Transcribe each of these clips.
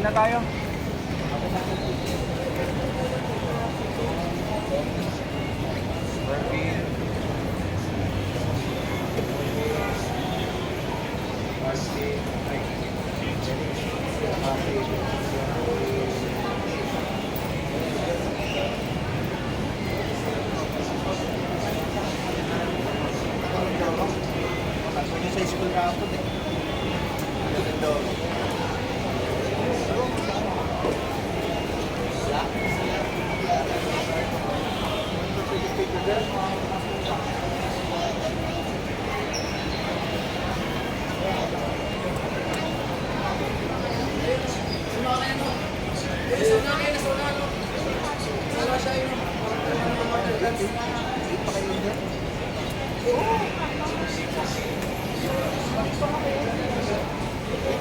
Kain na tayo. Burger. Sa school na ako eh.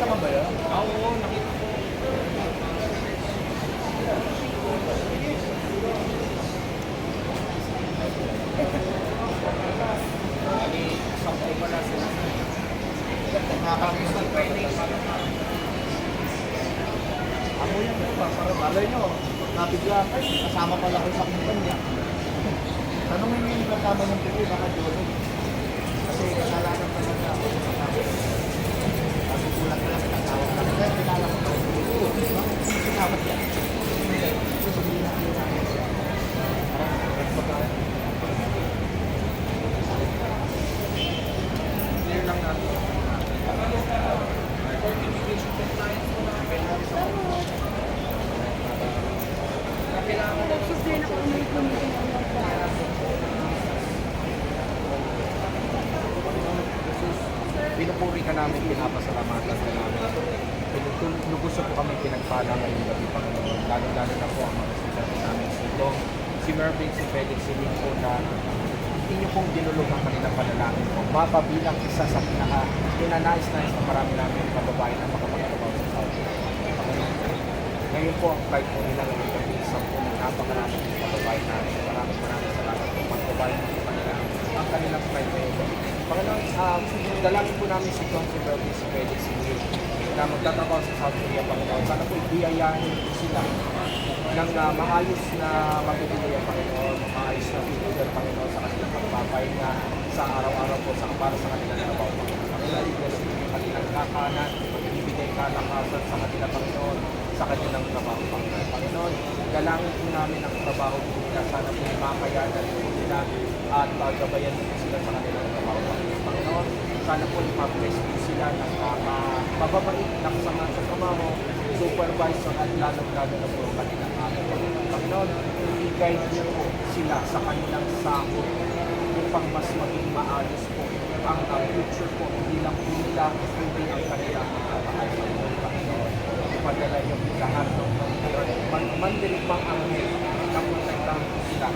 Tama ba yan? Oo, nakita ko. Sakto pala sila. Nakakamiss ng training. Ako yan, para malay nyo. Nabigla ako, kasama pala ko sa kumpanya. Tanongin nyo yung kasama ng TV, baka Jolo. Kasi kasalanan pa lang ako sa kasama. Kasi kulang na lang pinatawag ka. Kaya pinala ko pa. Sinawag yan. Sabihin na kayo namin. Parang pagkain. Clear lang natin. Pinupuri ka namin, pinapasalamatan ka namin. Lubusog po kami pinagpala ngayong gabi, Panginoon. Lalo-lalo na po ang mga estudyante namin dito. Si Mervin, si Felix, si Linko na hindi niyo pong dinulog ang kanilang panalangin po. Mapabilang isa sa pinanais-nais na marami namin kababayan na makapagtrabaho sa Saudi. Panginoon, ngayon po, kahit po nila ngayong gabi, isang po ng napakaraming kababayan namin. Maraming salamat po magbabayan sa kanila ang kanilang priority. Panginoon, dalangin po namin si John, si Mervin, si Felix, si Will na magtatrabaho sa South Korea, Panginoon. Sana po ibiyayahin po sila ng maayos na magbibigay ang Panginoon, maayos na bibigay ang Panginoon sa kanilang pagpapahinga sa araw-araw po para sa kanilang trabaho. Panginoon, ibigay ang kanilang kakanan, ibigay kalakasan sa kanilang Panginoon, sa kanilang trabaho. Panginoon, dalangin po namin ang trabaho po nila. Sana po makayanan po nila at gabayan po sila sa kanilang trabaho. Panginoon, sana po ipapress po sila ng mababait na kasama sa trabaho, supervisor at lalo-lalo na po kanilang Panginoon, i-guide niyo po sila sa kanilang sahod upang mas maging maayos po ang future po, hindi lang po nila, kundi ang kanilang kabahay. Panginoon, ipadala niyo po lahat ng mandiripang anghel na protektahan po sila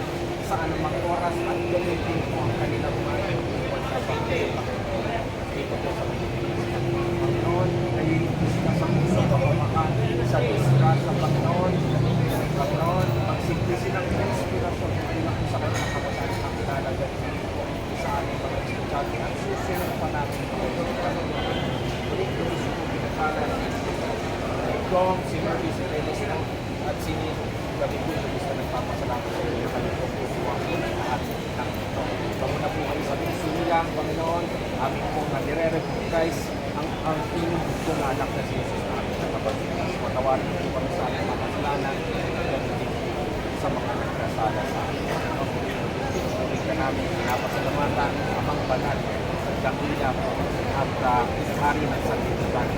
sa anumang oras at gamitin po ang kanilang mga iwan sa Panginoon. Dito po sa Pilipinas. Panginoon, naliligtas sila sa puso ng pamakan sa disgrasya, Panginoon. Panginoon, magsigli silang inspirasyon hindi lang po sa kanilang kabataan ang ilalagay sa ating mga estudyante at susunod pa namin Panginoon. Ulit-ulit po pinagkalan Dong, si Murphy, si Felix at si gabi po na gusto nagpapasalamat sa inyo kami po po po ng lahat ng ito. Panguna po kayo sa pagsulang, Panginoon, aming po na nire-recognize ang inyong kong anak na si Jesus na aming nakapagpitas. Patawarin po kami sa aming mga kasalanan gamitin sa mga nagkasala sa amin. Pagkakas ka namin, pinapasalamatan amang banal sa dakila po at hari ng sanlibutan.